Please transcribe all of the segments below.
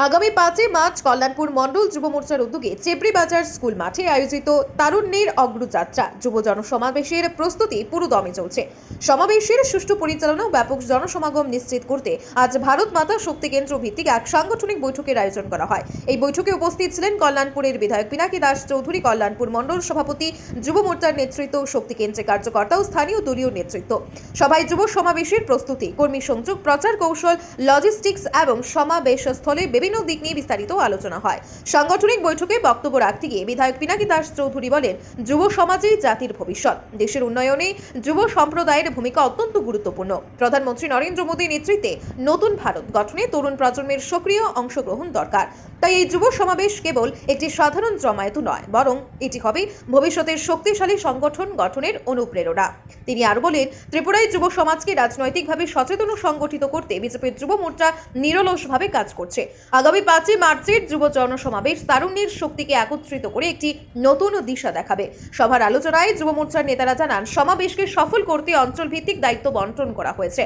আগামী 5 মার্চ কল্যাণপুর মণ্ডল যুব মোর্চার উদ্যোগে চেপড়ি বাজার স্কুল মাঠে আয়োজিত তারুণ্যের অগ্রযাত্রা যুব জনসমাবেশের প্রস্তুতি পুরোদমে চলছে। সমাবেশের সুষ্ঠু পরিচালনা ও ব্যাপক জনসমাগম নিশ্চিত করতে আজ ভারত মাতা শক্তি কেন্দ্র ভিত্তিক এক সাংগঠনিক বৈঠকের আয়োজন করা হয়। এই বৈঠকে উপস্থিত ছিলেন কল্যাণপুরের বিধায়ক পিনাকি দাস চৌধুরী, কল্যাণপুর মণ্ডল সভাপতি, যুব মোর্চার নেতৃত্ব, শক্তি কেন্দ্রের কার্যকর্তা ও স্থানীয় দলীয় নেতৃত্ব। সভায় যুব সমাবেশের প্রস্তুতি, কর্মী সংযোগ, প্রচার কৌশল, লজিস্টিক্স এবং সমাবেশ স্থলে বিভিন্ন দিক নিয়ে বিস্তারিত আলোচনা হয়। সাংগঠনিক বৈঠকে বক্তব্য রাখতে গিয়ে বিধায়ক পিনাকি দাস চৌধুরী বলেন, যুব সমাজই জাতির ভবিষ্যৎ। দেশের উন্নয়নে যুব সম্প্রদায়ের ভূমিকা অত্যন্ত গুরুত্বপূর্ণ। প্রধানমন্ত্রী নরেন্দ্র মোদীর নেতৃত্বে নতুন ভারত গঠনে তরুণ প্রজন্মের সক্রিয় অংশগ্রহণ দরকার। তাই এই যুব সমাবেশ কেবল একটি সাধারণ জমায়েত নয়, বরং এটি হবে ভবিষ্যতের শক্তিশালী সংগঠন গঠনের অনুপ্রেরণা। তিনি আরো বলেন, ত্রিপুরায় যুব সমাজকে রাজনৈতিকভাবে সচেতন ও সংগঠিত করতে বিজেপির যুব মোর্চা নিরলসভাবে কাজ করছে। আগামী 5 মার্চের যুব জনসমাবেশ তারুণ্যের শক্তিকে একত্রিত করে একটি নতুন দিশা দেখাবে। সভার আলোচনায় যুব মোর্চার নেতারা জানান, সমাবেশকে সফল করতে অঞ্চল ভিত্তিক দায়িত্ব বন্টন করা হয়েছে।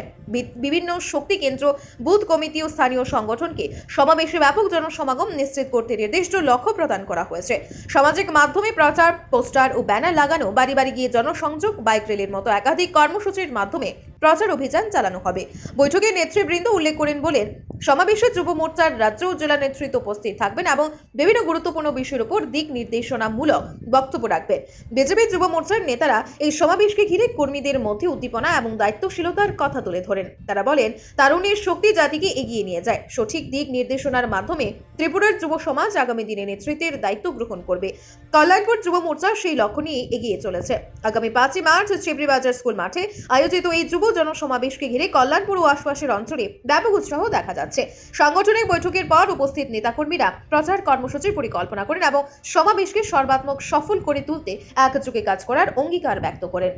বিভিন্ন শক্তি কেন্দ্র, বুথ কমিটি ও স্থানীয় সংগঠনকে সমাবেশে ব্যাপক জনসমাগম নিশ্চিত করতে নির্দিষ্ট লক্ষ্য প্রদান করা হয়েছে। সামাজিক মাধ্যমে প্রচার, পোস্টার ও ব্যানার লাগানো, বাড়ি বাড়ি গিয়ে জনসংযোগ, বাইক র্যালির মতো একাধিক কর্মসূচির মাধ্যমে প্রচার অভিযান চালানো হবে। বৈঠকে নেতৃবৃন্দ উল্লেখ করেন বলেন, সমাবেশে যুব মোর্চার রাজ্য ও জেলা নেতৃত্ব উপস্থিত থাকবেন এবং বিভিন্ন গুরুত্বপূর্ণ বিষয়ের উপর দিক নির্দেশনামূলক বক্তব্য রাখবেন। বিজেপি যুব মোর্চার নেতারা এই সমাবেশকে ঘিরে কর্মীদের মধ্যে উদ্দীপনা এবং দায়িত্বশীলতার কথা তুলে ধরেন। তারা বলেন, তারুণের শক্তি জাতিকে এগিয়ে নিয়ে যায়। সঠিক দিক নির্দেশনার মাধ্যমে ত্রিপুরার যুব সমাজ আগামী দিনে নেতৃত্বের দায়িত্ব গ্রহণ করবে। কল্যাণপুর যুব মোর্চা সেই লক্ষ্য নিয়ে এগিয়ে চলেছে। আগামী 5 মার্চ চেপড়ি বাজার স্কুল মাঠে আয়োজিত এই যুব জনসমাবেশকে ঘিরে কল্যাণপুর ও আশপাশের অঞ্চলে ব্যাপক উৎসাহ দেখা যাচ্ছে। সাংগঠনিক বৈঠকের পর উপস্থিত নেতাকর্মীরা প্রচার কর্মসূচির পরিকল্পনা করেন এবং সমাবেশকে সর্বাত্মক সফল করে তুলতে একযোগে কাজ করার অঙ্গীকার ব্যক্ত করেন।